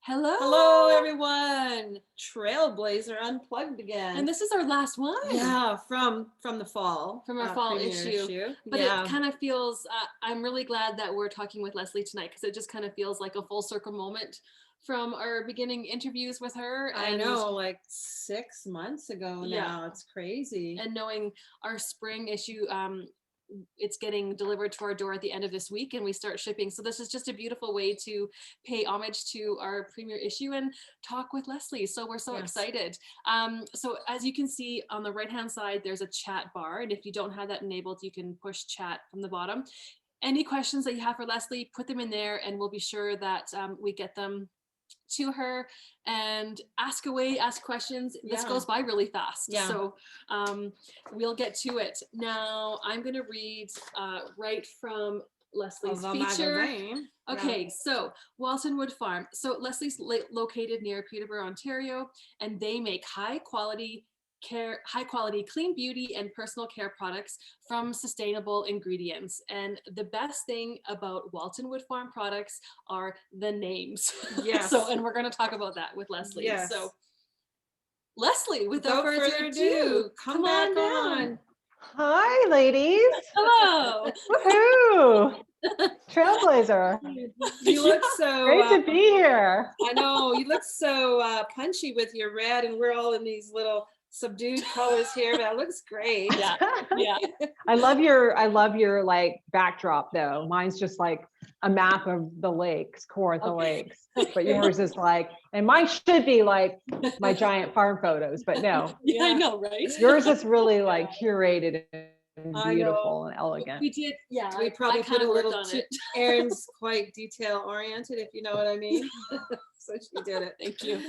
Hello, everyone. Trailblazher Unplugged again. And this is our last one. Yeah, from the fall. From our fall issue. But it kind of feels, I'm really glad that we're talking with Leslie tonight because it just kind of feels like a full circle moment from our beginning interviews with her. I know, like 6 months ago now. It's crazy. And knowing our spring issue, it's getting delivered to our door at the end of this week and we start shipping. So this is just a beautiful way to pay homage to our premiere issue and talk with Leslie. So we're so excited. So as you can see on the right-hand side, there's a chat bar. And if you don't have that enabled, you can push chat from the bottom. Any questions that you have for Leslie, put them in there and we'll be sure that we get them to her and ask away, ask questions. This goes by really fast. So we'll get to it. Now I'm going to read right from Leslie's feature. Okay, so Walton Wood Farm. So Leslie's located near Peterborough, Ontario, and they make high quality clean beauty and personal care products from sustainable ingredients. And the best thing about Walton Wood Farm products are the names. And we're going to talk about that with Leslie. So Leslie, without further ado, come on down. Hi, ladies. Hello. Woohoo. Trailblazher. You look so great to be here. I know, you look so punchy with your red, and we're all in these little subdued colors here, but it looks great. I love your like backdrop though. Mine's just like a map of the lakes, Kawartha Lakes, but yours is like, and mine should be like my giant farm photos, but no. I know, right? Yours is really like curated and beautiful and elegant. We did, we probably put a little too, Erin's quite detail oriented, if you know what I mean. So she did it. Thank you.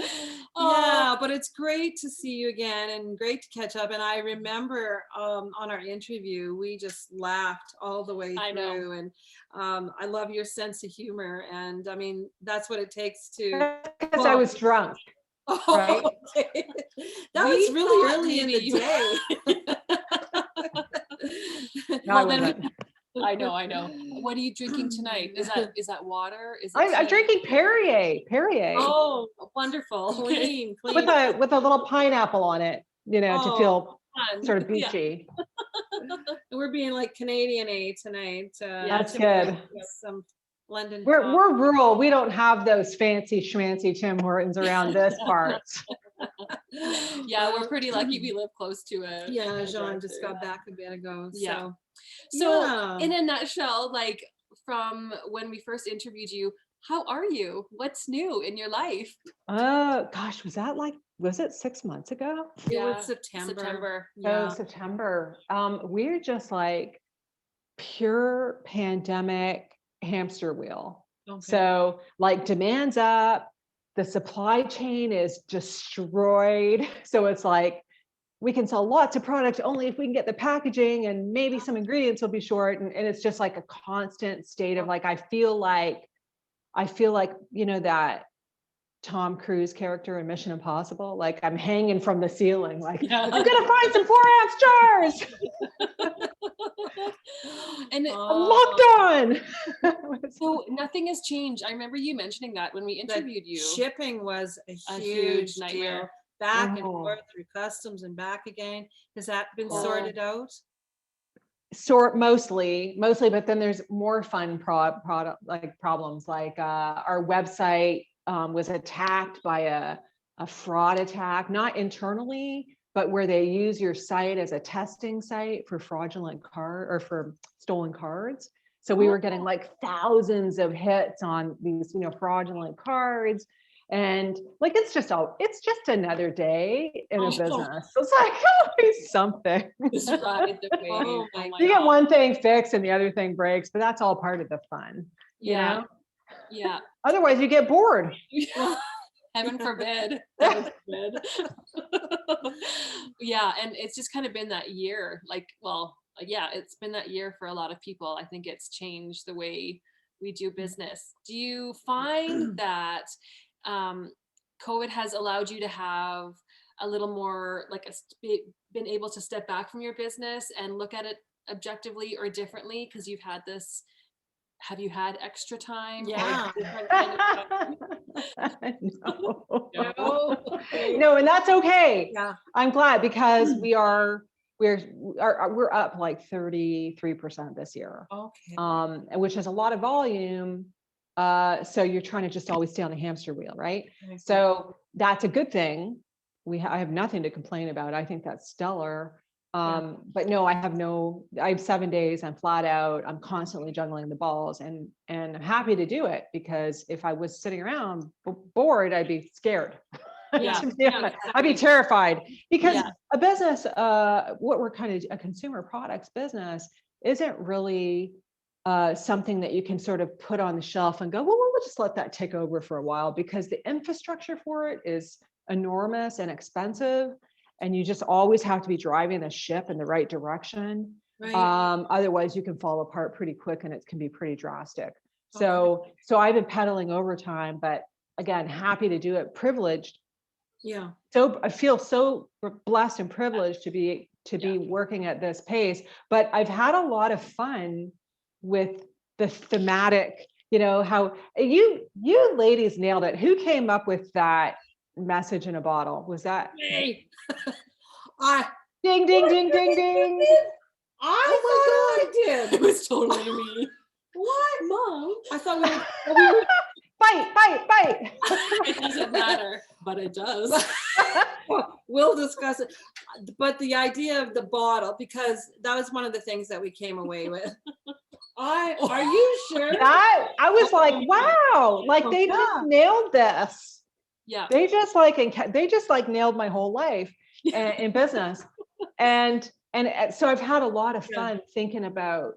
Yeah, but it's great to see you again and great to catch up. And I remember on our interview, we just laughed all the way through. I know. And I love your sense of humor. And I mean, that's what it takes to. Because I was drunk. Right? Okay. That was really early in the day. I know. What are you drinking tonight? Is that water? I'm drinking Perrier. Oh, wonderful. Clean. With a little pineapple on it, to feel sort of beachy. We're being like Canadian tonight. That's good. Some London. We're rural. We don't have those fancy schmancy Tim Hortons around this part. We're pretty lucky. We live close to it. Jean just got back a bit ago. So in a nutshell, like from when we first interviewed you, how are you? What's new in your life? Gosh, was it 6 months ago? It was September. Oh, September. We're just like pure pandemic hamster wheel. So like demand's up, the supply chain is destroyed. So it's like, we can sell lots of product only if we can get the packaging and maybe some ingredients will be short. And it's just like a constant state of like, I feel like, that Tom Cruise character in Mission Impossible, like I'm hanging from the ceiling, like I'm going to find some 4-ounce jars. And I'm locked on. So nothing has changed. I remember you mentioning that when we interviewed you. Shipping was a huge nightmare. Back and forth through customs and back again. Has that been sorted out? Mostly, but then there's more fun problems. Like our website was attacked by a fraud attack, not internally, but where they use your site as a testing site for fraudulent for stolen cards. So we were getting like thousands of hits on these, fraudulent cards. And like, it's just another day in a business. So it's like, always something. You get one thing fixed and the other thing breaks, but that's all part of the fun. You know? Yeah. Otherwise you get bored. Heaven forbid. And it's just kind of been that year, it's been that year for a lot of people. I think it's changed the way we do business. Do you find that COVID has allowed you to have a little more been able to step back from your business and look at it objectively or differently because you've had this have you had extra time? Yeah. No. No. No, and that's okay. Yeah. I'm glad because we're up like 33% this year, Okay. which is a lot of volume. So you're trying to just always stay on the hamster wheel, right? So that's a good thing. I have nothing to complain about. I think that's stellar. But no, I have 7 days. I'm flat out. I'm constantly juggling the balls and I'm happy to do it because if I was sitting around bored, I'd be scared. Yeah. I'd be terrified because Yeah. a business, what we're kind of a consumer products business isn't really something that you can sort of put on the shelf and go, well, we'll just let that take over for a while because the infrastructure for it is enormous and expensive. And you just always have to be driving the ship in the right direction. Right. Otherwise you can fall apart pretty quick and it can be pretty drastic. So I've been pedaling overtime, but again, happy to do it, privileged. Yeah. So I feel so blessed and privileged to be working at this pace, but I've had a lot of fun with the thematic, how you ladies nailed it. Who came up with that message in a bottle? Was that Me. ding, ding, ding, ding, ding? I thought I did. It was totally me. What? Mom. I thought we were Bite. It doesn't matter, but it does. we'll discuss it. But the idea of the bottle, because that was one of the things that we came away with. Are you sure? That I was like, wow, like they Yeah. just nailed this. Yeah. They just nailed my whole life in business. And so I've had a lot of fun thinking about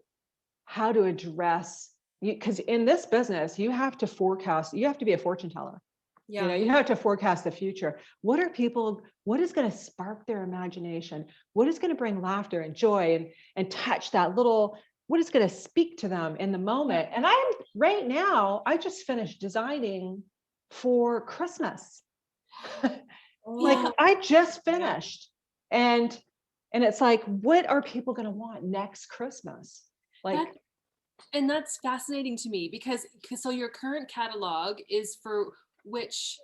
how to address you, because in this business, you have to forecast, you have to be a fortune teller. Yeah. You have to forecast the future. What is going to spark their imagination? What is going to bring laughter and joy and touch that little, what is going to speak to them in the moment? And right now, I just finished designing for Christmas. Like I just finished. And it's like, what are people going to want next Christmas? Like, and that's fascinating to me because so your current catalog is for which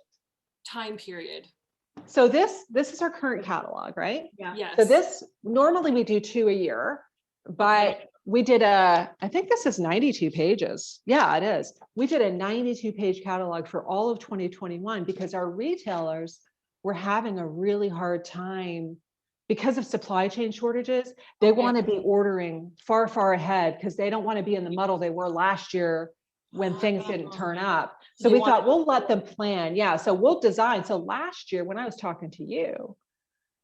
time period? So this is our current catalog, right? Yeah. Yes. So this, normally we do 2 a year, but we did I think this is 92 pages. Yeah, it is. We did a 92-page catalog for all of 2021 because our retailers were having a really hard time because of supply chain shortages. They want to be ordering far, far ahead because they don't want to be in the muddle they were last year when things didn't turn up. So we thought we'll let them plan. Yeah. So we'll design. So last year when I was talking to you,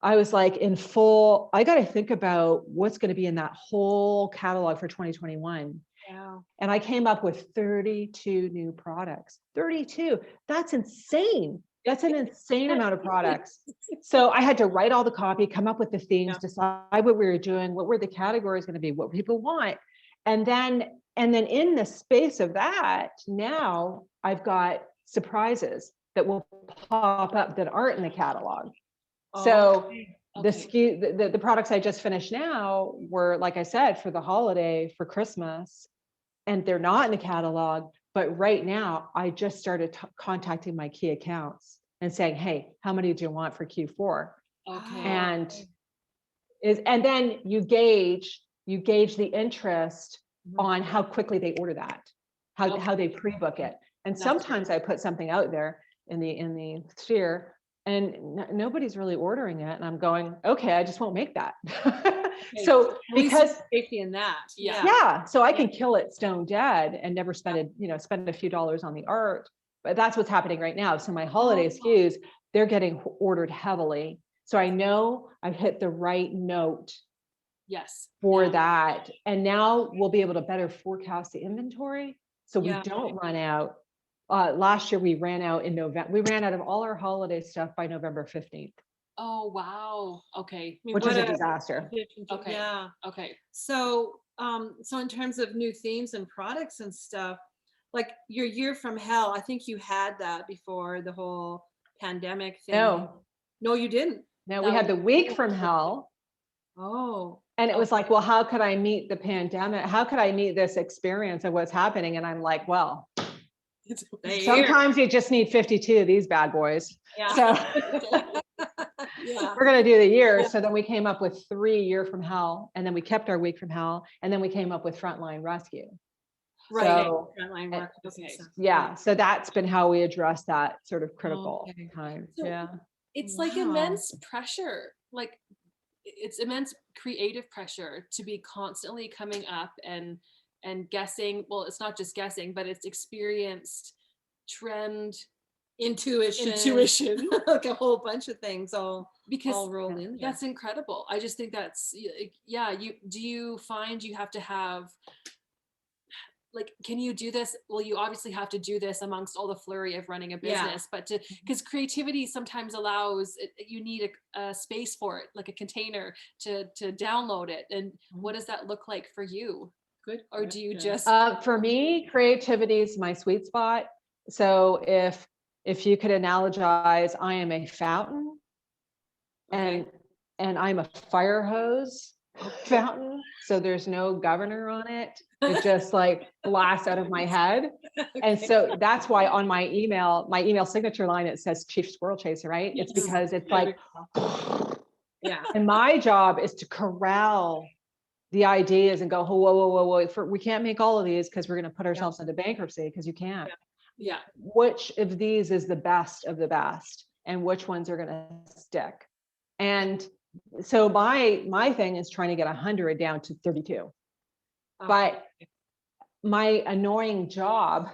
I was like I got to think about what's going to be in that whole catalog for 2021. Yeah. And I came up with 32 new products. 32. That's insane. That's an insane amount of products. So I had to write all the copy, come up with the themes, decide what we were doing, what were the categories going to be, what people want. And then in the space of that, now I've got surprises that will pop up that aren't in the catalog. So the products I just finished now were, like I said, for the holiday, for Christmas, and they're not in the catalog. But right now, I just started contacting my key accounts and saying, "Hey, how many do you want for Q4?" Okay. And then you gauge the interest on how quickly they order that, how they pre-book it. And sometimes I put something out there in the sphere, and nobody's really ordering it, and I'm going, okay, I just won't make that. So because safety in that. so I can kill it stone dead and never spend a few dollars on the art. But that's what's happening right now. So my holiday SKUs, they're getting ordered heavily. So I know I've hit the right note for that. And now we'll be able to better forecast the inventory so we don't run out. Last year we ran out in November. We ran out of all our holiday stuff by November 15th. Oh, wow. Okay. Which is a disaster. Okay. Yeah. Okay. So in terms of new themes and products and stuff, like your year from hell, I think you had that before the whole pandemic thing. No, you didn't. No, we had the week from hell. Oh. And it was like, well, how could I meet the pandemic? How could I meet this experience of what's happening? And I'm like, well, Sometimes you just need 52 of these bad boys. Yeah. So Yeah. we're going to do the year. So then we came up with 3 Year from Hell, and then we kept our Week from Hell, and then we came up with Frontline Rescue. Right. So, Frontline workers and okay. stuff. yeah, so that's been how we address that sort of critical Okay. time. So Yeah. It's like Wow. immense pressure, like it's immense creative pressure to be constantly coming up and guessing. Well, it's not just guessing, but it's experienced trend intuition Like a whole bunch of things all because rolled in. that's incredible. I just think that's, yeah. Do you find you have to have, like, can you do this? Well, you obviously have to do this amongst all the flurry of running a business, but because creativity sometimes allows, you need a space for it, like a container to download it. And what does that look like for you? Good. Or do you just? For me, creativity is my sweet spot. So if you could analogize, I am a fountain, and I'm a fire hose fountain. So there's no governor on it. It just like blasts out of my head. And so that's why on my email signature line, it says Chief Squirrel Chaser, right? It's because it's like, Yeah. and my job is to corral the ideas and go, whoa, whoa, whoa, whoa, we can't make all of these because we're going to put ourselves into bankruptcy because you can't. Yeah. Which of these is the best of the best, and which ones are going to stick? And so my thing is trying to get 100 down to 32. But my annoying job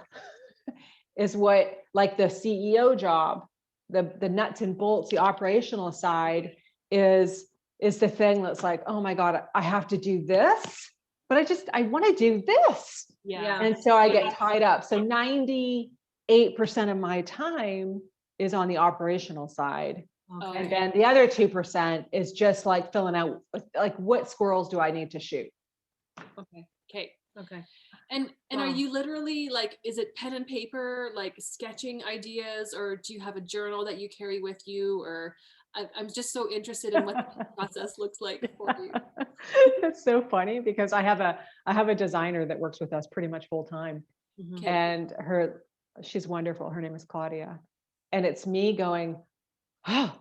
is what, like the CEO job, the nuts and bolts, the operational side is the thing that's like, oh my God, I have to do this, but I want to do this. Yeah. And so I get tied up. So 98% of my time is on the operational side. Okay. And then the other 2% is just like filling out, like, what squirrels do I need to shoot? Okay. And are you literally like, is it pen and paper, like sketching ideas, or do you have a journal that you carry with you? Or I'm just so interested in what the process looks like for you. It's so funny because I have a designer that works with us pretty much full time. Mhm. And she's wonderful. Her name is Claudia. And it's me going, oh,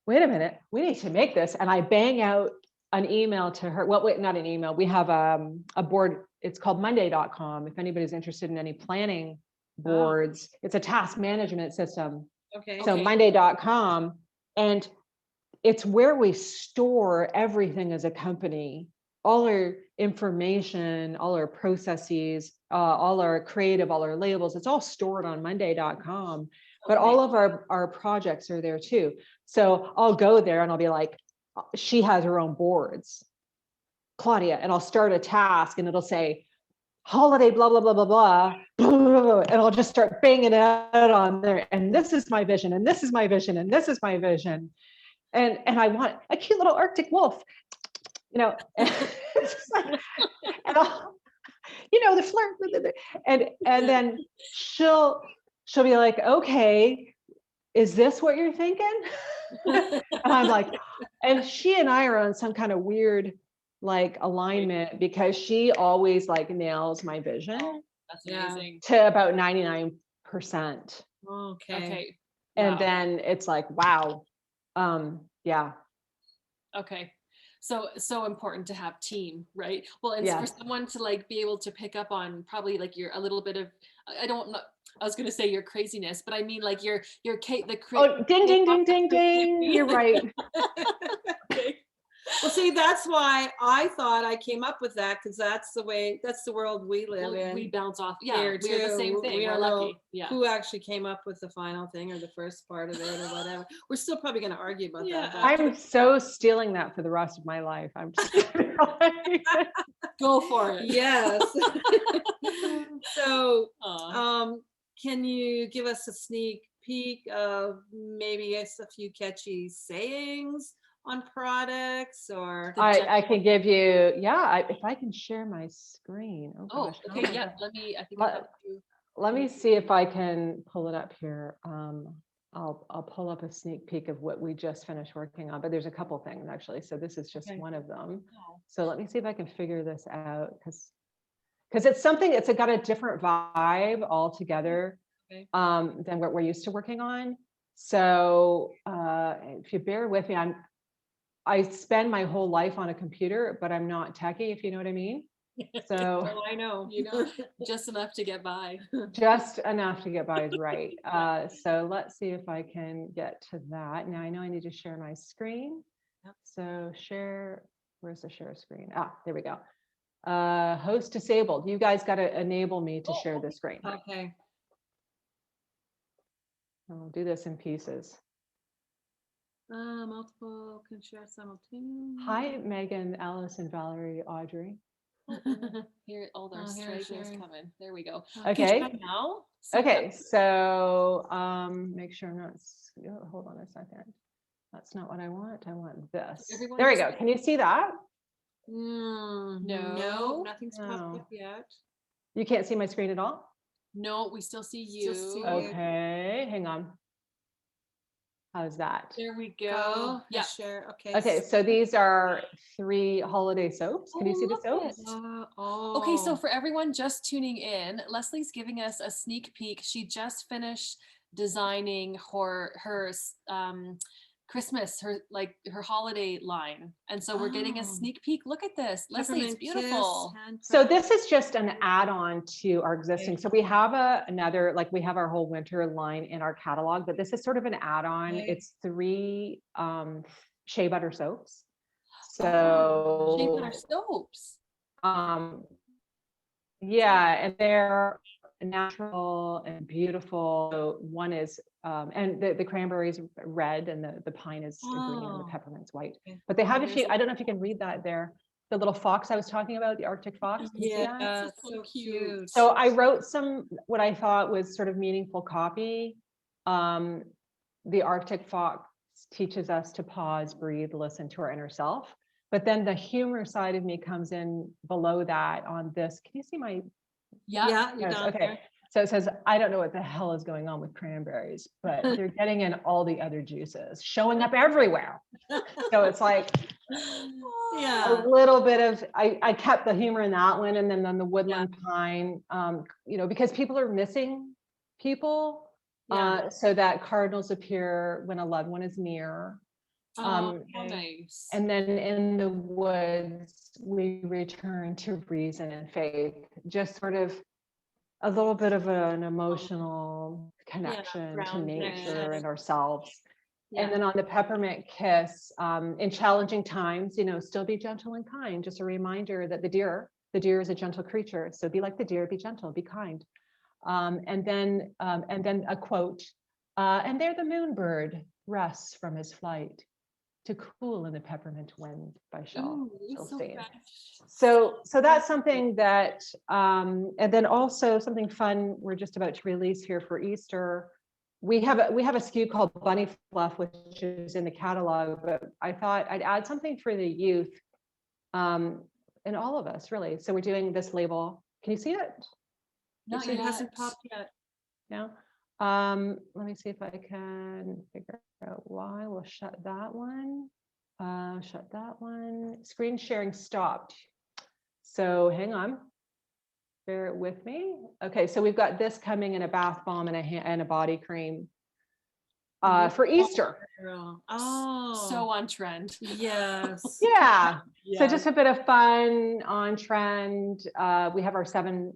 wait a minute, we need to make this. And I bang out an email to her. Well, wait, not an email. We have a board. It's called Monday.com. If anybody's interested in any planning boards, it's a task management system. Okay. So Monday.com, and it's where we store everything as a company, all our information, all our processes, all our creative, all our labels. It's all stored on Monday.com, but all of our projects are there too. So I'll go there and I'll be like, she has her own boards, Claudia, and I'll start a task and it'll say holiday, blah, blah, blah, blah, blah, blah, blah, blah, and I'll just start banging it out on there. And this is my vision, and this is my vision, and this is my vision. And I want a cute little Arctic wolf, and it's just like, and I'll, the flirt, and then she'll be like, okay, is this what you're thinking? And I'm like, and she and I are on some kind of weird like alignment because she always like nails my vision. That's amazing. To about 99%. Okay. And then it's like, wow. Yeah. Okay. So important to have team, right? Well, and Yeah. for someone to like be able to pick up on probably like you're a little bit of, I was going to say your craziness, but I mean like your Oh, ding, ding, ding, ding, ding. You're right. Okay. Well, see, that's why I thought I came up with that, because that's the world we live Well, in. we bounce off. Yeah, Here, we're the too. same thing. We We're don't know lucky. Yeah. who actually came up with the final thing or the first part of it or whatever. We're still probably going to argue about that. But I'm so stealing that for the rest of my life. I'm just Go for it. yes. So, can you give us a sneak peek of maybe a few catchy sayings on products, or I can give you, if I can share my screen. Oh gosh. Okay. Yeah. Let me see if I can pull it up here. I'll pull up a sneak peek of what we just finished working on, but there's a couple things actually. So this is just one of them. So let me see if I can figure this out, because because it's got a different vibe altogether Okay. than what we're used to working on. So if you bear with me, I spend my whole life on a computer, but I'm not techie, if you know what I mean. So Oh, I know. You know, just enough to get by. just enough to get by is right. So let's see if I can get to that. Now I know I need to share my screen. Yep. So share, where's the share screen? There we go. Host disabled. You guys got to enable me to share the screen. Okay. I'll do this in pieces. Multiple can share simultaneously. Hi, Megan, Allison, Valerie, Audrey. Here, all our Oh, here, stragglers sure. coming. There we go. Okay. Can you try now? Okay, so make sure I'm not, hold on a second. That's not what I want. I want this. Everyone There we just- go. Can you see that? No, No. nothing's No. popped up yet. You can't see my screen at all? No, we still see Still you. see you. Okay, hang on. How's that? There we go. Go. Yeah. Share. Okay. Okay, so these are 3 holiday soaps. Can you see the look soaps? it. Oh. Okay, so for everyone just tuning in, Leslie's giving us a sneak peek. She just finished designing her Christmas, her holiday line. And so we're getting a Oh. sneak peek. Look at this. Leslie, it's Peppermint Kiss, beautiful. So handcrafted. this is just an add-on to our existing. Okay. So we have another, like we have our whole winter line in our catalog, but this is sort of an add-on. Okay. It's 3 shea butter soaps. Shea So butter soaps. yeah, and they're natural and beautiful. So one is and the cranberry is red and the pine is green and the Oh. peppermint's white. Okay. But they have There's I don't know if you can read that there. The little fox I was talking about, the Arctic fox. Can you see that? Yeah, That's so so cute. cute. So I wrote what I thought was sort of meaningful copy. The Arctic fox teaches us to pause, breathe, listen to our inner self. But then the humor side of me comes in below that on this. Can you see my? Yeah. Yeah, you're Yes, down okay. there. So it says, I don't know what the hell is going on with cranberries, but they're getting in all the other juices, showing up everywhere. So it's like Yeah. a little bit of, I kept the humor in that one. And then on the woodland pine, because people are missing people. Yeah. So that cardinals appear when a loved one is near. Oh, Oh, okay. nice. And then in the woods, we return to reason and faith, just sort of a little bit of an emotional connection to ground nature connection. and ourselves. Yeah. And then on the peppermint kiss, in challenging times, still be gentle and kind. Just a reminder that the deer is a gentle creature. So be like the deer, be gentle, be kind. And then a quote, and there the moonbird rests from his flight to cool in the peppermint wind by Ooh, so Schulstein. fresh. So that's something that, and then also something fun we're just about to release here for Easter. We have a SKU called Bunny Fluff, which is in the catalog, but I thought I'd add something for the youth, and all of us really. So we're doing this label. Can you see it? Not It yet. hasn't popped yet. No. Let me see if I can figure out why. We'll shut that one. Shut that one. Screen sharing stopped. So hang on. Bear with me. Okay, so we've got this coming in a bath bomb and a body cream for Easter. Girl. Oh. So on trend. Yes. Yeah. So Yes. just a bit of fun on trend. We have our 7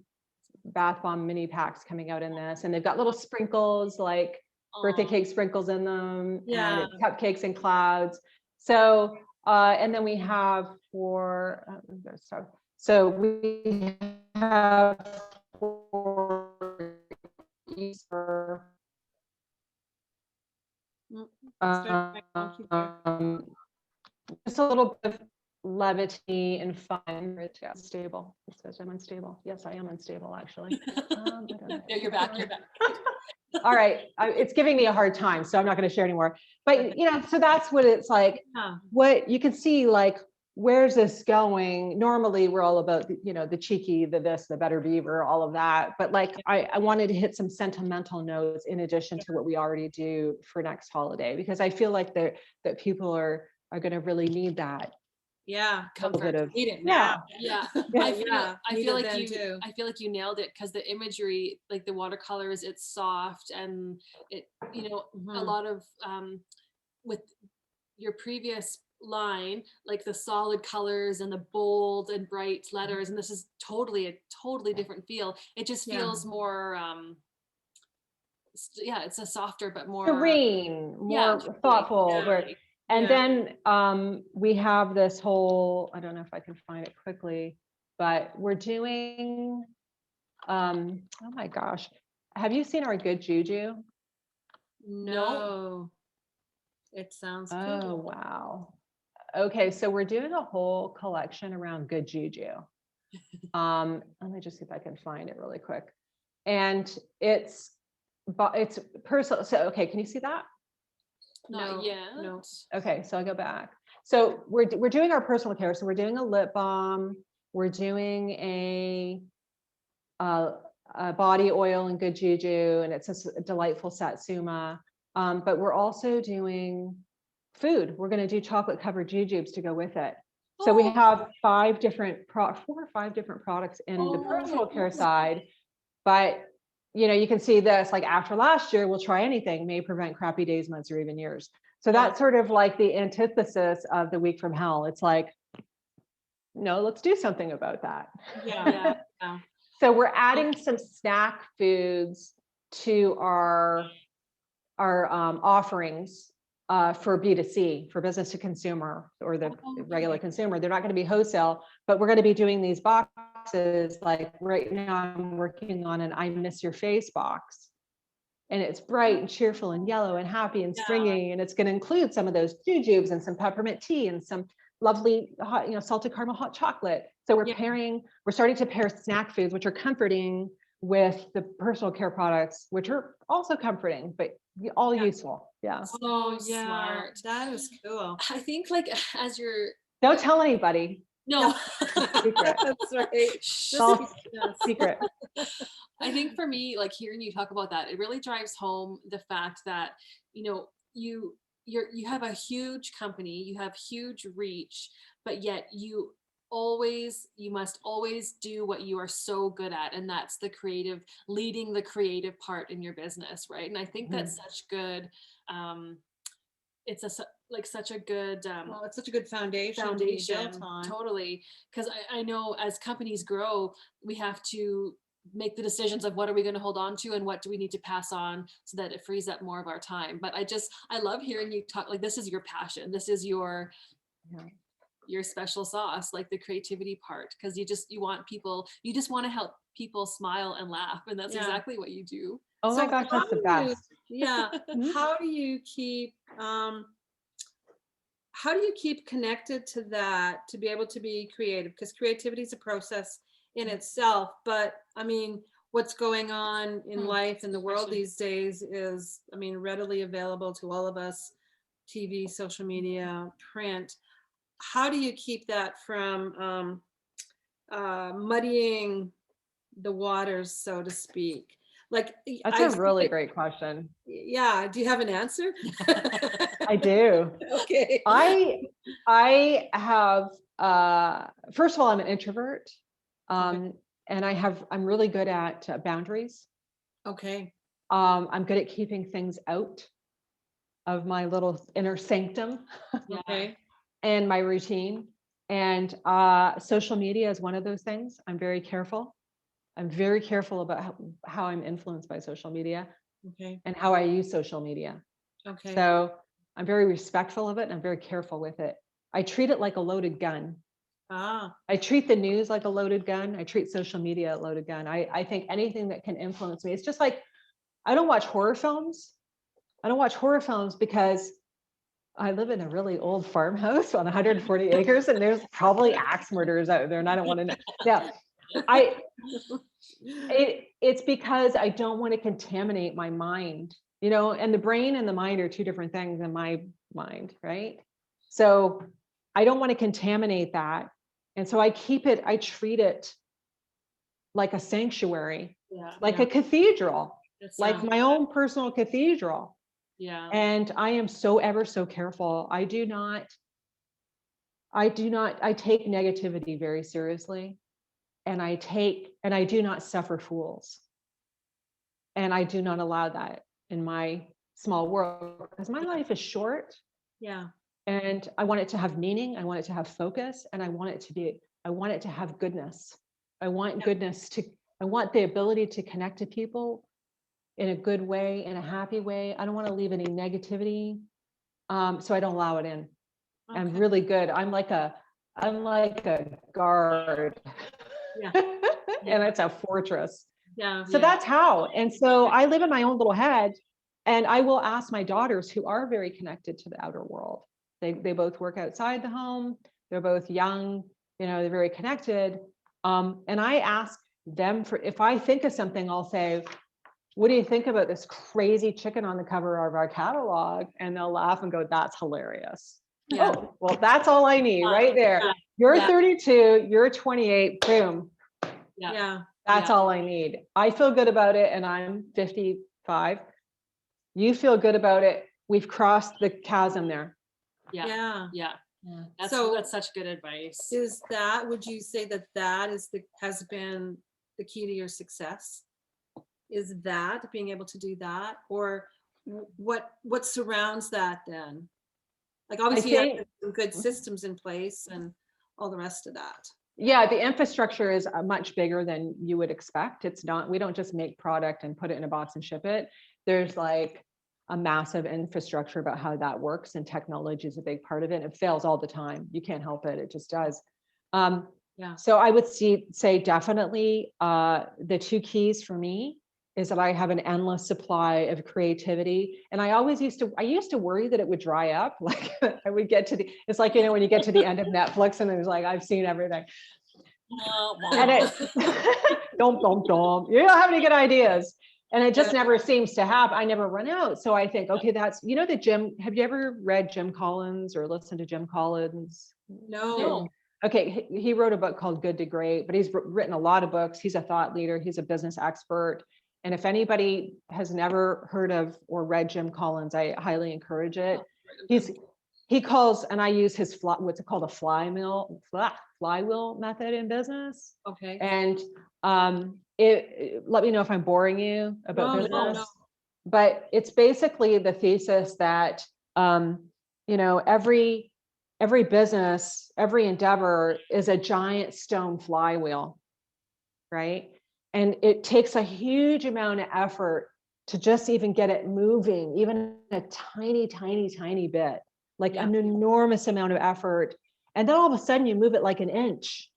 bath bomb mini packs coming out in this, and they've got little sprinkles like birthday Aw. cake sprinkles in them, Yeah. and cupcakes and clouds. So and then we have so we have for Easter just a little bit of levity and fun. It's stable. It says I'm unstable. Yes, I am unstable, actually. I don't know. Yeah, you're back. You're back. All right. It's giving me a hard time, so I'm not going to share anymore. But, so that's what it's like. Yeah. What you can see, like, where's this going? Normally, we're all about, the cheeky, the this, the better beaver, all of that. But like, I wanted to hit some sentimental notes in addition to what we already do for next holiday, because I feel like that people are going to really need that. Yeah. a little bit comfort. of, Need it yeah. now. Yeah, Yeah. I feel, Yeah, I need feel it like then you, too. I feel like you nailed it, because the imagery, like the watercolors, it's soft, and it, you know, a Mhm. lot of with your previous line, like the solid colors and the bold and bright letters, and this is totally a totally different feel. It just Yeah. feels more yeah, it's a softer but more Serene, yeah, more totally, thoughtful. totally. And Yeah. then we have this whole, I don't know if I can find it quickly, but we're doing, oh my gosh. Have you seen our Good Juju? No. It sounds Oh, cool. wow. Okay, so we're doing a whole collection around Good Juju. Let me just see if I can find it really quick. And it's personal. So, okay, can you see that? Not No, yet. no. Okay, so I'll go back. So we're doing our personal care. So we're doing a lip balm. We're doing a body oil and Good Juju, and it's a delightful satsuma. But we're also doing food. We're going to do chocolate covered jujubes to go with it. So we have 4 or 5 different products in the personal care side. But you know, you can see this, like, after last year, we'll try anything, may prevent crappy days, months, or even years. So that's sort of like the antithesis of the week from hell. It's like, no, let's do something about that. Yeah. Yeah. So we're adding some snack foods to our offerings for B2C, for business to consumer, or the regular consumer. They're not going to be wholesale, but we're going to be doing these boxes. Like right now, I'm working on an I Miss Your Face box. And it's bright and cheerful and yellow and happy and springy. And it's going to include some of those jujubes and some peppermint tea and some lovely hot, you know, salted caramel hot chocolate. So we're starting to pair snack foods, which are comforting, with the personal care products, which are also comforting, but all useful. Yeah. Oh, So yeah. smart. That is cool. I think, like, as you're Don't tell anybody. no, Secret. That's right. All secret. I think for me, like, hearing you talk about that, it really drives home the fact that, you know, you have a huge company, you have huge reach, but yet you must always do what you are so good at, and that's leading the creative part in your business, right? And I think that's such good it's such a good Well, it's such a good foundation to be built on. totally, because I know as companies grow, we have to make the decisions of what are we going to hold on to and what do we need to pass on, so that it frees up more of our time. But I love hearing you talk, like, this is your passion, this is your special sauce, like the creativity part, because you just want to help people smile and laugh, and that's exactly what you do. Oh my gosh, that's the best. How do you keep connected to that, to be able to be creative? Because creativity is a process in itself, but I mean, what's going on in life in the world these days is, I mean, readily available to all of us: TV, social media, print. How do you keep that from muddying the waters, so to speak? Like, That's a really great question. Yeah. Do you have an answer? I do. Okay. I have, first of all, I'm an introvert. And I'm really good at boundaries. Okay. I'm good at keeping things out of my little inner sanctum. Okay. And my routine. And social media is one of those things. I'm very careful. I'm very careful about how I'm influenced by social media. Okay. And how I use social media. Okay. So I'm very respectful of it, and I'm very careful with it. I treat it like a loaded gun. I treat the news like a loaded gun. I treat social media a loaded gun. I think anything that can influence me, it's just like, I don't watch horror films. I don't watch horror films because I live in a really old farmhouse on 140 acres, and there's probably axe murderers out there, and I don't want to know. Yeah, it's because I don't want to contaminate my mind, you know, and the brain and the mind are 2 different things in my mind, right? So I don't want to contaminate that. And so I treat it like a sanctuary, like a cathedral, like my own personal cathedral. Yeah. And I am so ever so careful. I do not I take negativity very seriously, and I do not suffer fools. And I do not allow that in my small world, because my life is short. Yeah. And I want it to have meaning. I want it to have focus, and I want it to have goodness. I want I want the ability to connect to people in a good way, in a happy way. I don't want to leave any negativity. So I don't allow it in. I'm Okay. really good. I'm like a guard. Yeah. And it's a fortress. Yeah. So that's how. And so I live in my own little head, and I will ask my daughters, who are very connected to the outer world. They both work outside the home. They're both young, they're very connected. And I ask them if I think of something, I'll say, what do you think about this crazy chicken on the cover of our catalog? And they'll laugh and go, that's hilarious. Yeah. Oh, well, that's all I need right there. Yeah. You're Yeah. 32, you're 28, boom. Yeah. That's all I need. I feel good about it, and I'm 55. You feel good about it. We've crossed the chasm there. Yeah. Yeah. That's such good advice. Would you say that has been the key to your success? Is that being able to do that, or what surrounds that then? Like, obviously you have some good systems in place and all the rest of that. Yeah, the infrastructure is much bigger than you would expect. We don't just make product and put it in a box and ship it. There's like a massive infrastructure about how that works, and technology is a big part of it. It fails all the time. You can't help it. It just does. So I would say definitely the two keys for me is that I have an endless supply of creativity. And I used to worry that it would dry up. Like I would get to it's like, when you get to the end of Netflix and there's like, I've seen everything. And it, don't, you don't have any good ideas. And it just never seems to happen. I never run out. So I think, okay, that's, have you ever read Jim Collins or listened to Jim Collins? No. Okay. He wrote a book called Good to Great, but he's written a lot of books. He's a thought leader. He's a business expert. And if anybody has never heard of or read Jim Collins, I highly encourage it. He calls, and I use his what's it called, a flywheel method in business. Okay. And let me know if I'm boring you about business. No. But it's basically the thesis that every business, every endeavor is a giant stone flywheel, right? And it takes a huge amount of effort to just even get it moving, even a tiny, tiny, tiny bit, like an enormous amount of effort. And then all of a sudden you move it like an inch.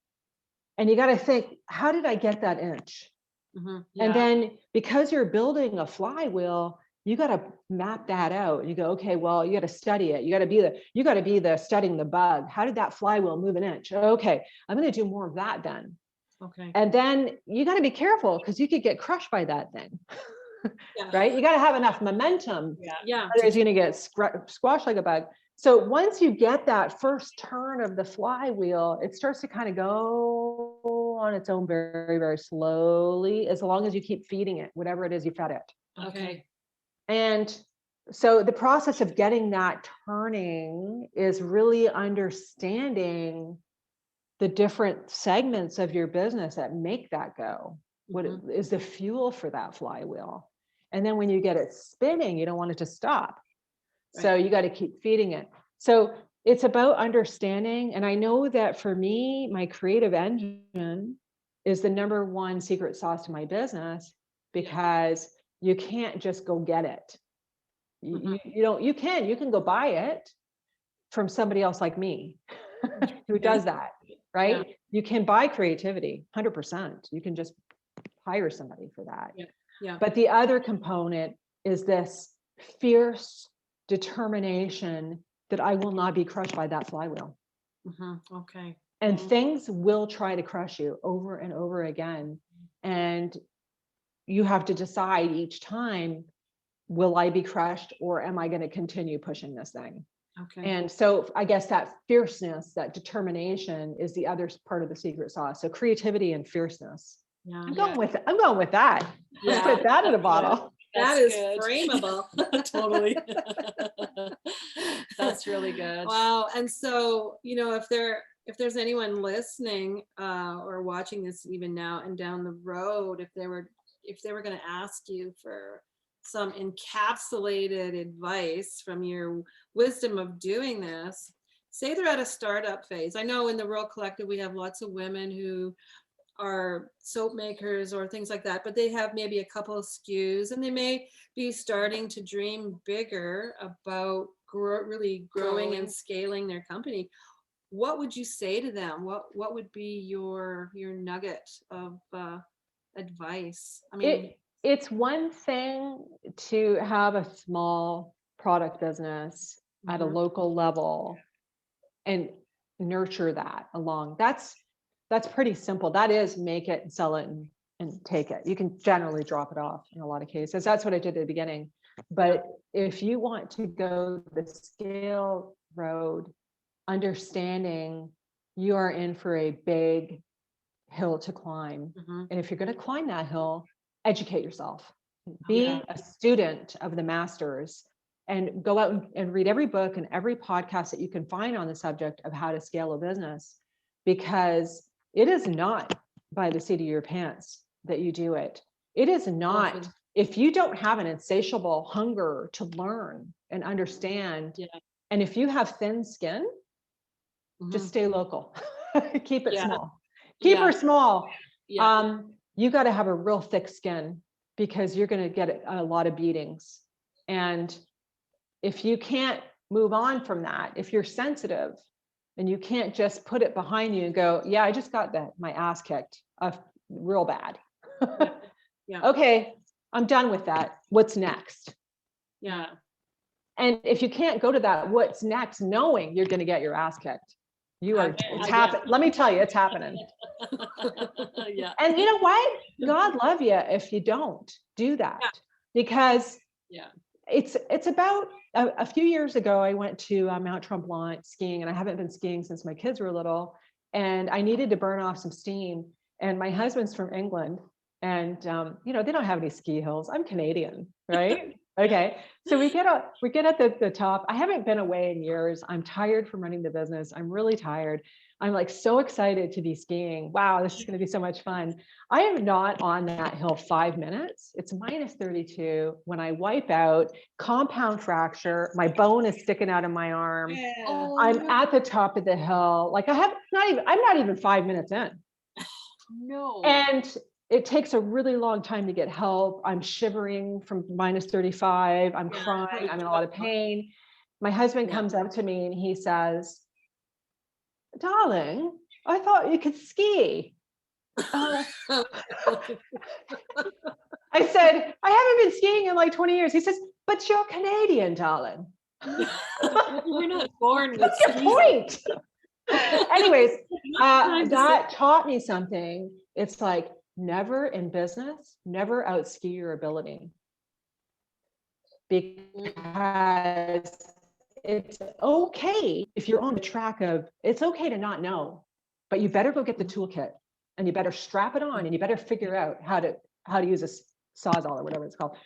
And you got to think, how did I get that inch? Mm-hmm. And then because you're building a flywheel, you got to map that out. You go, okay, well, you got to study it. You got to be the studying the bug. How did that flywheel move an inch? Okay, I'm going to do more of that then. Okay. And then you got to be careful, because you could get crushed by that thing. Right? You got to have enough momentum. Yeah. Otherwise you're going to get squashed like a bug. So once you get that first turn of the flywheel, it starts to kind of go on its own very, very slowly, as long as you keep feeding it, whatever it is you fed it. Okay. And so the process of getting that turning is really understanding the different segments of your business that make that go. What is the fuel for that flywheel? And then when you get it spinning, you don't want it to stop. So you got to keep feeding it. So it's about understanding. And I know that for me, my creative engine is the number one secret sauce to my business, because you can't just go get it. You can go buy it from somebody else like me who does that, right? Yeah. You can buy creativity 100%. You can just hire somebody for that. Yeah. But the other component is this fierce determination that I will not be crushed by that flywheel. Okay. And things will try to crush you over and over again. And you have to decide each time, will I be crushed, or am I going to continue pushing this thing? Okay. And so I guess that fierceness, that determination is the other part of the secret sauce. So creativity and fierceness. Yeah. I'm going with that. Let's put that in a bottle. That is frameable. Totally. That's really good. Wow. And so, if there's anyone listening or watching this even now and down the road, if they were going to ask you for some encapsulated advice from your wisdom of doing this, say they're at a startup phase. I know in the Rural Collective, we have lots of women who are soap makers or things like that, but they have maybe a couple of SKUs and they may be starting to dream bigger about really growing and scaling their company. What would you say to them? What would be your nugget of advice? I mean, it's one thing to have a small product business at a local level and nurture that along. That's pretty simple. That is make it and sell it and take it. You can generally drop it off in a lot of cases. That's what I did at the beginning. But if you want to go the scale road, understanding you are in for a big hill to climb. And if you're going to climb that hill, educate yourself. Be a student of the masters and go out and read every book and every podcast that you can find on the subject of how to scale a business, because it is not by the seat of your pants that you do it. It is not. If you don't have an insatiable hunger to learn and understand, and if you have thin skin, just stay local. Keep it small. Keep her small. You got to have a real thick skin, because you're going to get a lot of beatings. And if you can't move on from that, if you're sensitive and you can't just put it behind you and go, yeah, I just got my ass kicked real bad. Okay, I'm done with that. What's next? Yeah. And if you can't go to that, what's next, knowing you're going to get your ass kicked, it's happening. Let me tell you, it's happening. And you know what? God love you if you don't do that, because it's about a few years ago, I went to Mount Tremblant skiing, and I haven't been skiing since my kids were little, and I needed to burn off some steam. And my husband's from England, and they don't have any ski hills. I'm Canadian, right? Okay. So we get at the top. I haven't been away in years. I'm tired from running the business. I'm really tired. I'm like so excited to be skiing. Wow, this is going to be so much fun. I am not on that hill 5 minutes. It's minus 32. When I wipe out, compound fracture, my bone is sticking out of my arm. I'm at the top of the hill. Like I'm not even 5 minutes in. No. And it takes a really long time to get help. I'm shivering from minus 35. I'm crying. I'm in a lot of pain. My husband comes up to me and he says, "Darling, I thought you could ski." I said, "I haven't been skiing in like 20 years. He says, "But you're Canadian, darling." We're not born with What's your point? Anyways, that taught me something. It's like, never in business, never outski your ability, because it's okay if you're on the track of, it's okay to not know, but you better go get the toolkit and you better strap it on and you better figure out how to use a Sawzall or whatever it's called.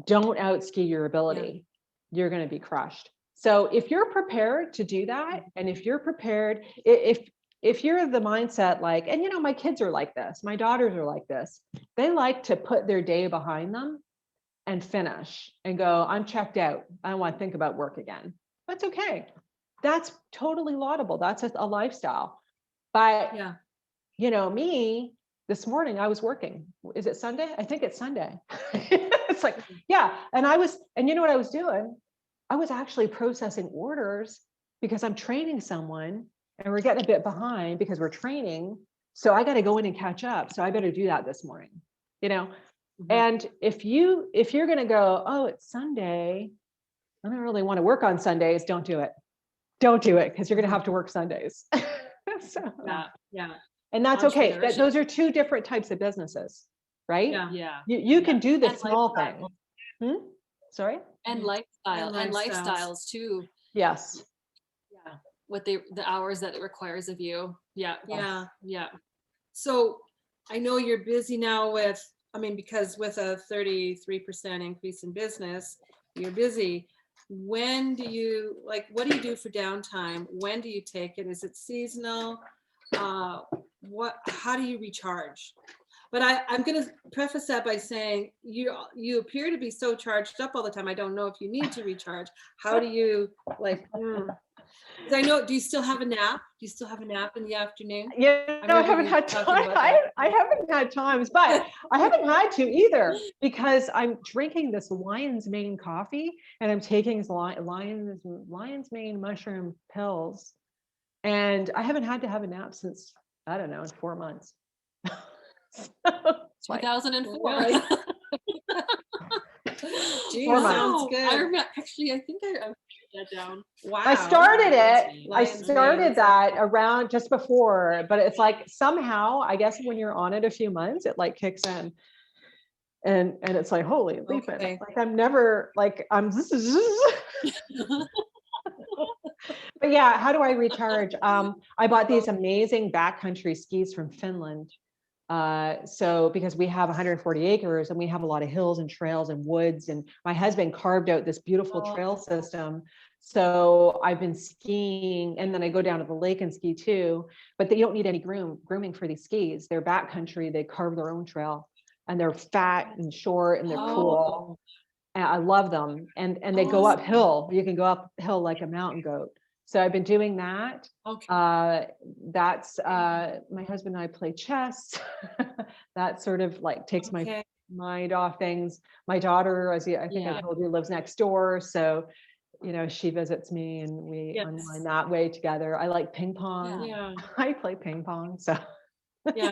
Don't outski your ability. You're going to be crushed. So if you're prepared to do that, and if you're prepared, if you're of the mindset like, and my kids are like this, my daughters are like this, they like to put their day behind them and finish and go, I'm checked out. I don't want to think about work again. That's okay. That's totally laudable. That's a lifestyle. But, me, this morning I was working. Is it Sunday? I think it's Sunday. It's like, and you know what I was doing? I was actually processing orders because I'm training someone and we're getting a bit behind because we're training. So I got to go in and catch up. So I better do that this morning, And if you're going to go, oh, it's Sunday, I don't really want to work on Sundays. Don't do it. Don't do it, because you're going to have to work Sundays. And that's okay. Those are two different types of businesses, right? You can do the small thing. Sorry? And lifestyles too. Yes. What the hours that it requires of you. Yeah. So I know you're busy now because with a 33% increase in business, you're busy. when do you, like, what do you do for downtime? When do you take it? Is it seasonal? How do you recharge? But I'm going to preface that by saying you appear to be so charged up all the time. I don't know if you need to recharge. How do you, like, 'cause I know, do you still have a nap? Do you still have a nap in the afternoon? Yeah, I no, I remember haven't you had talking time. about that. I haven't had times, but I haven't had to either because I'm drinking this lion's mane coffee and I'm taking this lion's mane mushroom pills, and I haven't had to have a nap since, I don't know, 4 months. So, it's like, 2004. Really? Gee, 4 months. sounds Wow. good. I remember, actually, I think I wrote that down. Wow. I started it. I Lion's started mane, that around just before, but it's like somehow, I guess when you're on it a few months, it like kicks in. And it's like, holy leaping. Okay. Like I'm never like but yeah, how do I recharge? I bought these amazing backcountry skis from Finland. So because we have 140 acres and we have a lot of hills and trails and woods, and my husband carved out this beautiful trail system. So I've been skiing, and then I go down to the lake and ski too, but you don't need any grooming for these skis. They're backcountry, they carve their own trail, and they're fat and short and they're cool. And I love them. And they go uphill. You can go uphill like a mountain goat. So I've been doing that. Okay. That's my husband and I play chess. That sort of like takes my mind off things. My daughter, as I think I told you, lives next door. So, you know, she visits me and we unwind that way together. I like ping pong. Yeah. I play ping pong. So Yeah.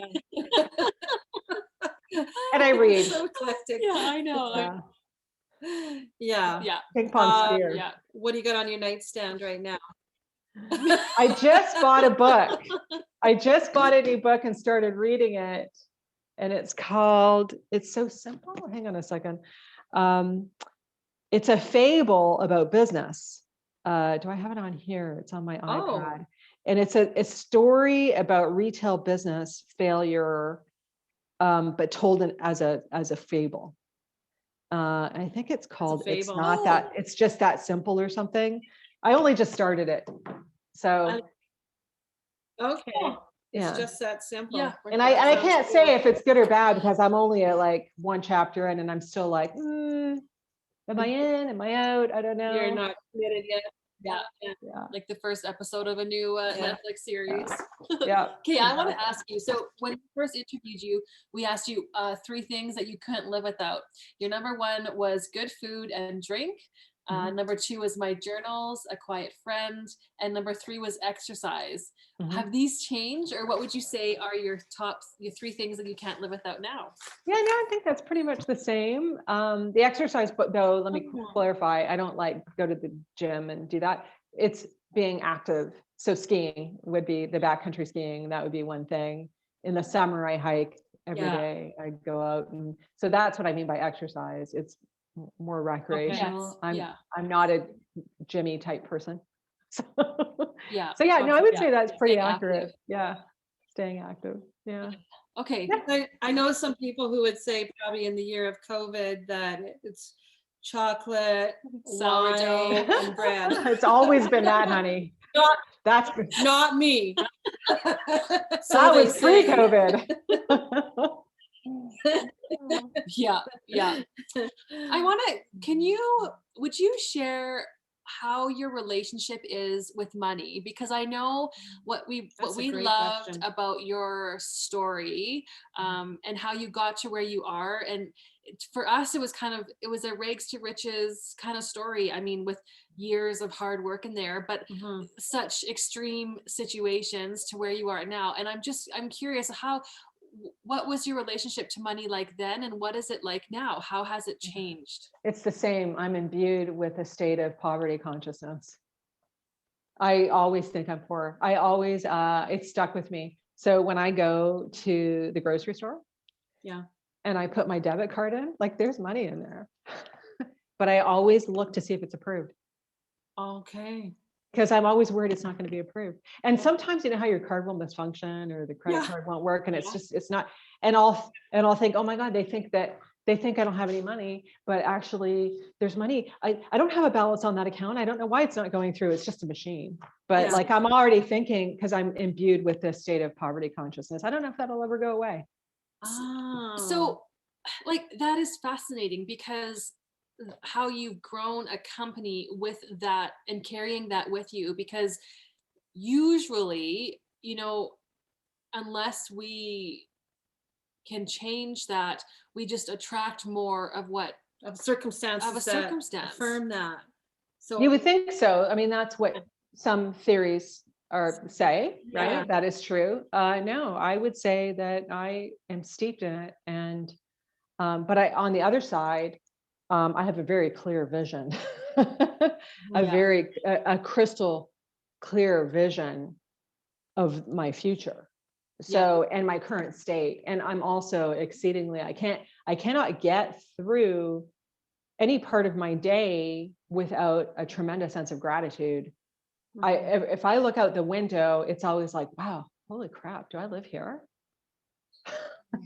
and I read. So eclectic. Yeah, I know. Yeah. Yeah. Ping pong skier. Yeah. What do you got on your nightstand right now? I just bought a book. I just bought a new book and started reading it. And it's called, it's so simple. Hang on a second. It's a fable about business. Do I have it on here? It's on my iPad. And it's a story about retail business failure, but told as a fable. I think it's called It's Not That, It's Just That Simple or something. I only just started it. So It's just that simple. Yeah. And I can't say if it's good or bad because I'm only at like one chapter in and I'm still like, am I in? Am I out? I don't know. You're not committed yet. Yeah. Like the first episode of a new Netflix series. Yeah. Okay, I want to ask you. So when we first interviewed you, we asked you 3 things that you couldn't live without. Your number 1 was good food and drink. Number 2 was my journals, a quiet friend, and number 3 was exercise. Have these changed, or what would you say are your 3 things that you can't live without now? Yeah, no, I think that's pretty much the same. The exercise, but though, let me clarify, I don't like go to the gym and do that. It's being active. So skiing would be the backcountry skiing. That would be one thing. In the summer, I hike every day. I go out, and so that's what I mean by exercise. It's more recreational. I'm not a Jimmy type person. So yeah. So yeah, no, I would say that's pretty accurate. Active. Yeah. Staying active. Yeah. Okay. I know some people who would say probably in the year of COVID that it's chocolate, sourdough, and bread. It's always been that, honey. That's not me. So that was pre-COVID. Yeah. Would you share how your relationship is with money? Because I know what we loved question. About your story, and how you got to where you are. And for us, it was a rags to riches kind of story. I mean, with years of hard work in there, but such extreme situations to where you are now. And I'm curious, what was your relationship to money like then, and what is it like now? How has it changed? It's the same. I'm imbued with a state of poverty consciousness. I always think I'm poor. I always, it's stuck with me. So when I go to the grocery store, and I put my debit card in, like there's money in there, but I always look to see if it's approved. Okay. Because I'm always worried it's not going to be approved. And sometimes, you know how your card will misfunction or the credit card won't work, and it's not. And I'll think, oh my God, they think that they think I don't have any money, but actually there's money. I don't have a balance on that account. I don't know why it's not going through. It's just a machine. But Yeah. like, I'm already thinking, because I'm imbued with this state of poverty consciousness. I don't know if that'll ever go away. Oh. So like that is fascinating, because how you've grown a company with that and carrying that with you, because usually, unless we can change that, we just attract more of what of circumstances of a that circumstance. affirm that. So You would think so. I mean, that's what some theories say, right? Yeah. That is true. No, I would say that I am steeped in it. And, but on the other side, I have a very clear vision, a crystal clear vision of my future. So, and my current state. And I'm also exceedingly, I cannot get through any part of my day without a tremendous sense of gratitude. If I look out the window, it's always like, wow, holy crap, do I live here?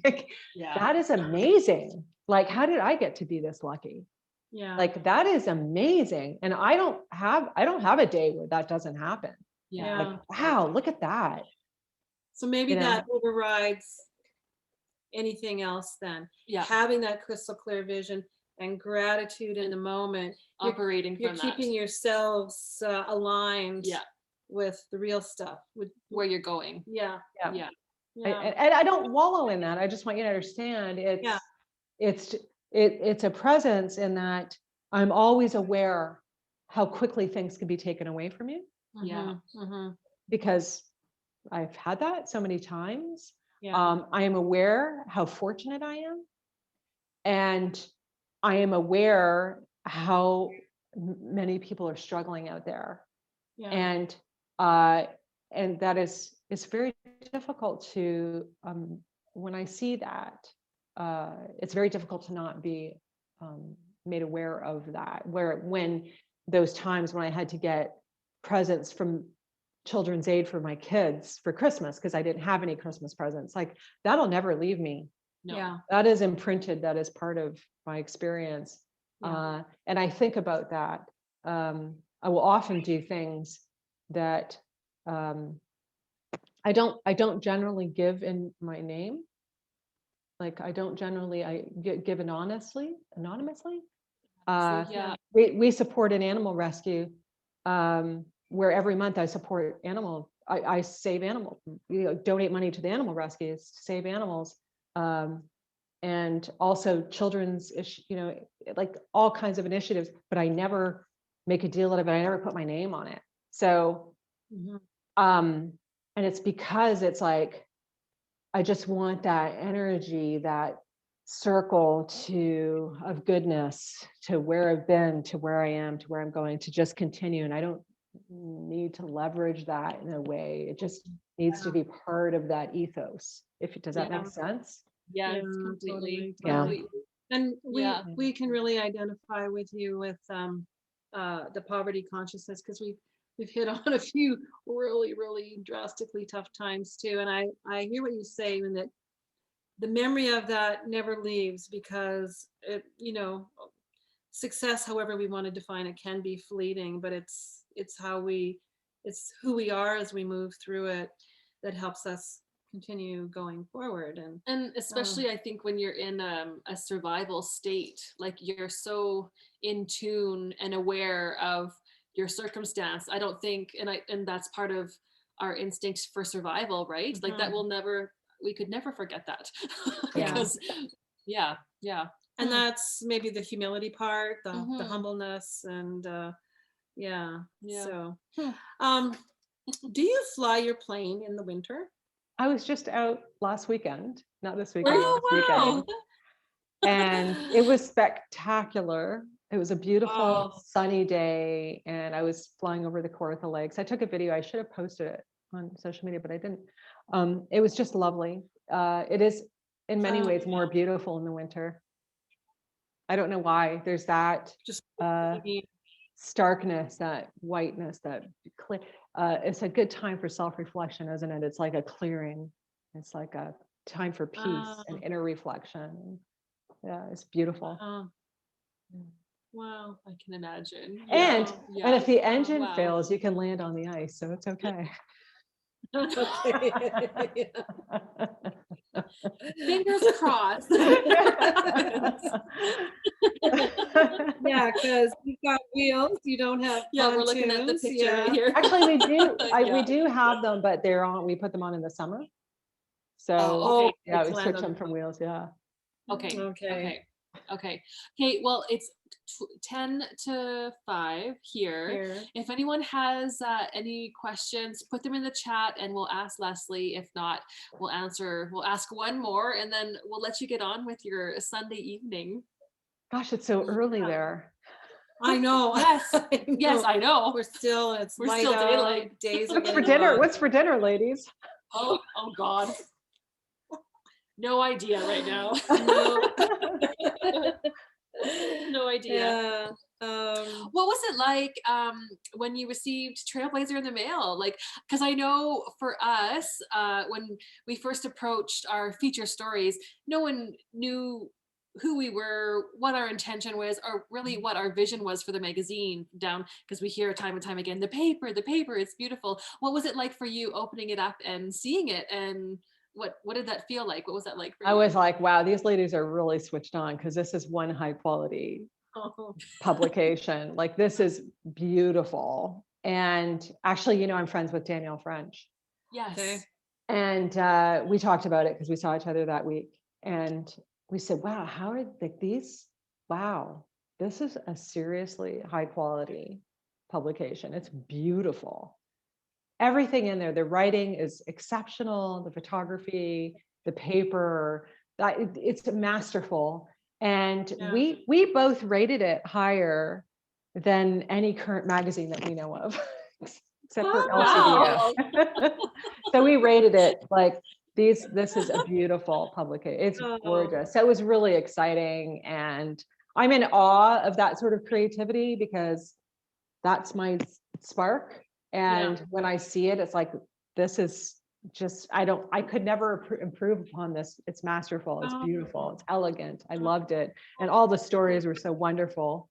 Like, that is amazing. Like, how did I get to be this lucky? Yeah. Like, that is amazing. And I don't have a day where that doesn't happen. Yeah. Like, wow, look at that. So maybe You know? that overrides anything else then. Yeah. Having that crystal clear vision and gratitude in the moment. Operating You're from keeping that. yourselves aligned with the real stuff. With Where you're going. yeah. Yeah. And I don't wallow in that. I just want you to understand it's a presence in that I'm always aware how quickly things can be taken away from you, Yeah. because I've had that so many times. Yeah. I am aware how fortunate I am, and I am aware how many people are struggling out there. Yeah. And that is, it's very difficult to, when I see that, it's very difficult to not be made aware of that, when those times when I had to get presents from Children's Aid for my kids for Christmas, because I didn't have any Christmas presents, like, that'll never leave me. No. Yeah. That is imprinted. That is part of my experience. Yeah. And I think about that. I will often do things that I don't generally give in my name. Like, I don't generally, give anonymously. We support an animal rescue, where every month I support I save animals, donate money to the animal rescues to save animals. And also children's, like all kinds of initiatives, but I never make a deal out of it. I never put my name on it. So, and it's because it's like, I just want that energy, that circle of goodness, to where I've been, to where I am, to where I'm going, to just continue. And I don't need to leverage that in a way. It just needs to be part of that ethos. Does that make sense? Yes, Yeah, completely. totally. And Yeah. we can really identify with you with the poverty consciousness, because we've hit on a few really, really drastically tough times too. And I hear what you say, and that the memory of that never leaves, because success, however we want to define it, can be fleeting, but it's who we are as we move through it that helps us continue going forward. And especially I think when you're in a survival state, like, you're so in tune and aware of your circumstance. I don't think, and that's part of our instinct for survival, right? Like, that we could never forget that. Because and that's maybe the humility part, the humbleness, and so do you fly your plane in the winter? I was just out last weekend, not this weekend, last weekend. And it was spectacular. It was a beautiful sunny day, and I was flying over the Kawartha Lakes. I took a video. I should have posted it on social media, but I didn't. It was just lovely. It is in many ways more beautiful in the winter. I don't know why. There's that Just starkness, that whiteness, that clear. It's a good time for self-reflection, isn't it? It's like a clearing. It's like a time for peace and inner reflection. Yeah, it's beautiful. Wow. I can imagine. And Yeah. and if the engine Wow. fails, you can land on the ice, so it's okay. Okay. Fingers crossed. Yeah, because you've got wheels, you don't have Yeah, we're looking at the pontoons. picture right Yeah. here. Actually, we do. Yeah. We do have them, but they're on. We put them on in the summer. So Oh, okay. yeah, to we land switch on them from wheels. Yeah. Okay. Okay. Okay. Well, it's 10 to 5 here. Here. If anyone has any questions, put them in the chat and we'll ask Leslie. If not, we'll ask one more and then we'll let you get on with your Sunday evening. Gosh, it's so early there. I know. Yes. I know. Yes, I know. We're still light still out, daylight. days are What's for getting dinner? long. What's for dinner, ladies? Oh God. No idea right now. No. No idea. Yeah. What was it like when you received Trailblazher in the mail? Like, because I know for us, when we first approached our feature stories, no one knew who we were, what our intention was, or really what our vision was for the magazine down, because we hear time and time again, the paper, it's beautiful. What was it like for you opening it up and seeing it? And what did that feel like? What was that like for you? I was like, wow, these ladies are really switched on because this is one high quality publication. Like this is beautiful. And actually, I'm friends with Danielle French. Yes. Okay. And we talked about it because we saw each other that week. And we said, wow, how are these? Wow, this is a seriously high quality publication. It's beautiful. Everything in there, the writing is exceptional, the photography, the paper, it's masterful. And Yeah. we both rated it higher than any current magazine that we know of, except for Wow. LCDF. So we rated it like this is a beautiful publication. It's Oh. gorgeous. So it was really exciting. And I'm in awe of that sort of creativity because that's my spark. And when I see it, it's like, this is just, I could never improve upon this. It's masterful. It's beautiful. It's elegant. I loved it. And all the stories were so wonderful.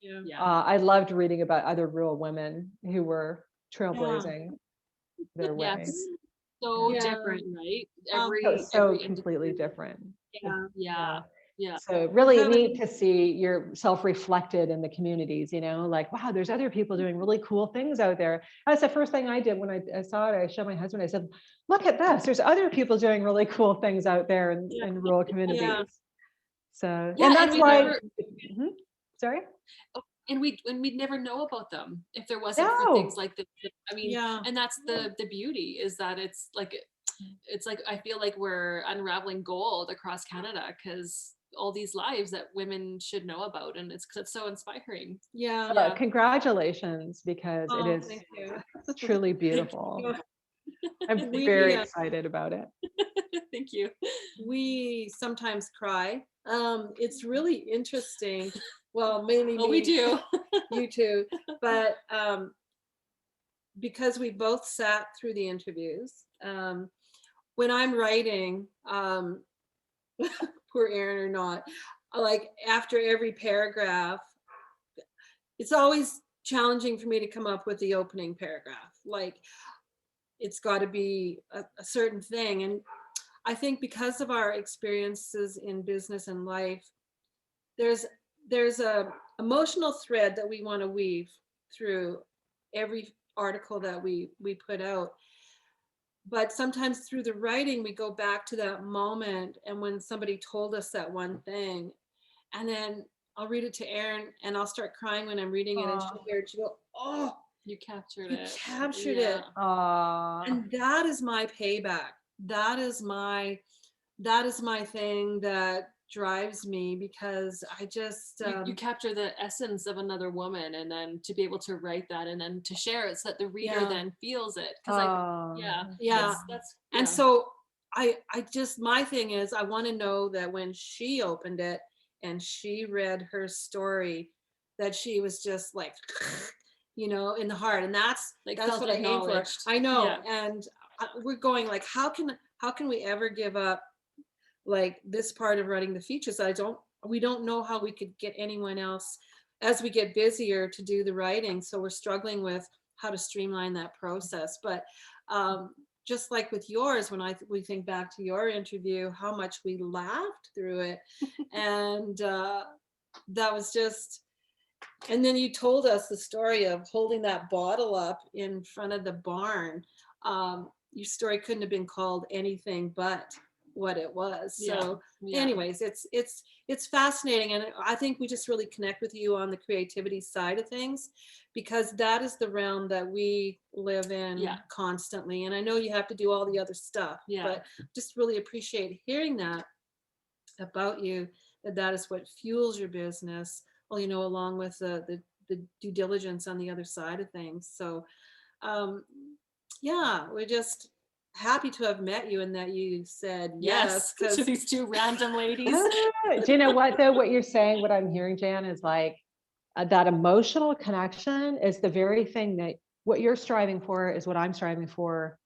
Yeah. I loved reading about other rural women who were trailblazing their way. Yes. So Yeah. different, right? So every completely different. Yeah. So really Yeah, neat to see yourself reflected in the communities, like, wow, there's other people doing really cool things out there. That's the first thing I did when I saw it. I showed my husband, I said, look at this. There's other people doing really cool things out there in rural communities. Yeah. So, Yeah, and that's and why, sorry? and we'd never know about them if there wasn't for No. things like this. I mean, Yeah. and that's the beauty is that it's like I feel like we're unraveling gold across Canada because all these lives that women should know about, and it's so inspiring. Yeah. Congratulations, because it is Thank you. truly beautiful. I'm We, very excited about it. Thank you. We sometimes cry. It's really interesting. Well, mainly Well, me, we do. you too, but because we both sat through the interviews. When I'm writing, poor Aaron or not, like after every paragraph, it's always challenging for me to come up with the opening paragraph. Like it's got to be a certain thing. And I think because of our experiences in business and life, there's a emotional thread that we want to weave through every article that we put out. But sometimes through the writing, we go back to that moment and when somebody told us that one thing, and then I'll read it to Erin and I'll start crying when I'm reading it, and she'll go, "Oh, You captured you it. captured it." And that is my payback. That is my thing that drives me, because I just you capture the essence of another woman, and then to be able to write that and then to share it so that the reader then feels it. That's and so I just, my thing is, I want to know that when she opened it and she read her story, that she was just like, in the heart. And that's what I aim for. I know. And we're going like, how can we ever give up like this part of writing the features. We don't know how we could get anyone else as we get busier to do the writing. So we're struggling with how to streamline that process. But just like with yours, when we think back to your interview, how much we laughed through it. And that was just, and then you told us the story of holding that bottle up in front of the barn. Your story couldn't have been called anything but what it was. So anyways, it's fascinating. And I think we just really connect with you on the creativity side of things, because that is the realm that we live in constantly. And I know you have to do all the other stuff, but just really appreciate hearing that about you, that is what fuels your business. Well, you know, along with the due diligence on the other side of things. So yeah, we're just happy to have met you and that you said yes to these two random ladies. Do you know what though? What you're saying, what I'm hearing, Jan, is like that emotional connection is the very thing that what you're striving for is what I'm striving for.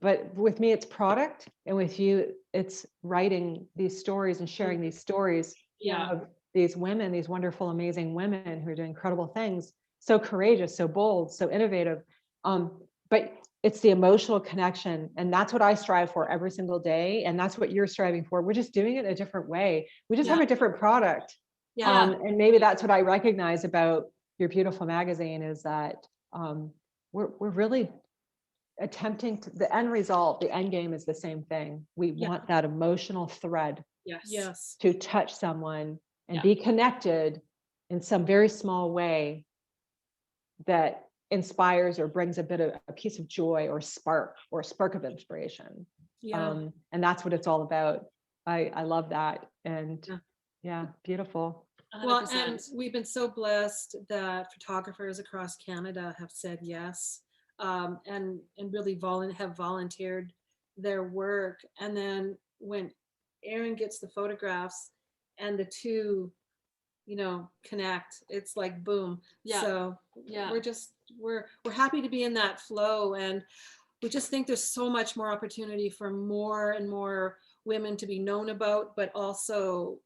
But with me, it's product, and with you, it's writing these stories and sharing these stories of these women, these wonderful, amazing women who are doing incredible things, so courageous, so bold, so innovative. But it's the emotional connection, and that's what I strive for every single day, and that's what you're striving for. We're just doing it a different way. We just have a different product. And maybe that's what I recognize about your beautiful magazine, is that we're really attempting to, the end result, the end game is the same thing. We want that emotional thread to touch someone and be connected in some very small way that inspires or brings a piece of joy or a spark of inspiration. And that's what it's all about. I love that. And beautiful. 100%. Well, and we've been so blessed that photographers across Canada have said yes, and really have volunteered their work. And then when Aaron gets the photographs and the two, you know, connect, it's like boom. So we're happy to be in that flow, and we just think there's so much more opportunity for more and more women to be known about, but also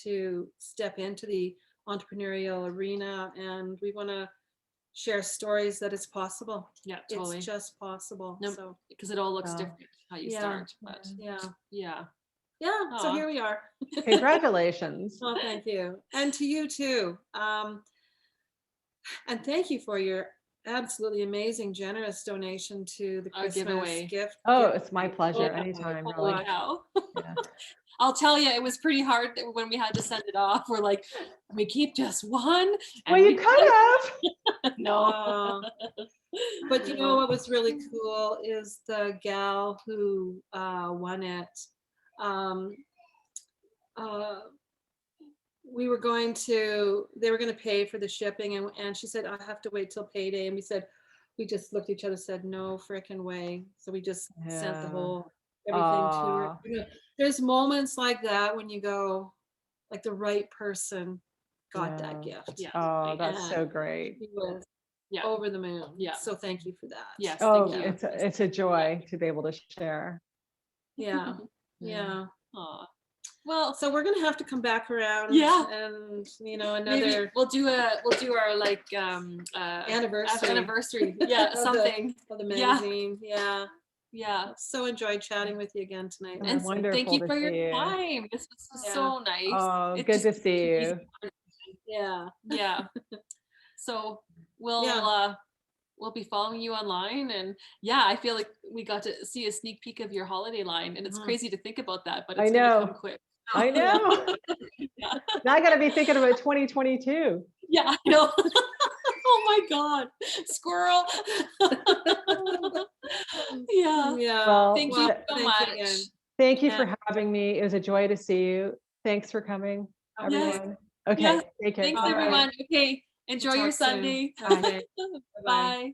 to step into the entrepreneurial arena. And we want to share stories that it's possible. Yeah, totally. It's just possible. No, so because it all looks different how you start. But so here we are. Congratulations. Well, thank you. And to you too. And thank you for your absolutely amazing, generous donation to the Christmas giveaway. gift. It's my pleasure. Anytime. Holy cow. I'll tell you, it was pretty hard when we had to send it off. We're like, we keep just one. Well, you could have. No. But you know what was really cool is the gal who won it. They were going to pay for the shipping, and she said, I have to wait till payday. And we just looked at each other, said, no frickin' way. So we just sent the whole everything to her. You know, there's moments like that when you go, like, the right person got that gift. That's so great. She was over the moon. So thank you for that. Yes. Oh, thank you. it's a joy to be able to share. Yeah. Aw. Well, so we're gonna have to come back around. And you know, maybe we'll do our like anniversary. Something of the magazine. So enjoyed chatting with you again tonight. And thank you for your time. This was so nice. Oh, good to see you. So we'll be following you online, and I feel like we got to see a sneak peek of your holiday line, and it's crazy to think about that, but it's gonna come quick. I know. Now I gotta be thinking about 2022. Yeah, I know. Oh my God, squirrel. Well, thank you so much. Thank you for having me. It was a joy to see you. Thanks for coming, everyone. Okay, take care. Thanks, everyone. Okay, enjoy your Sunday. Bye. Bye.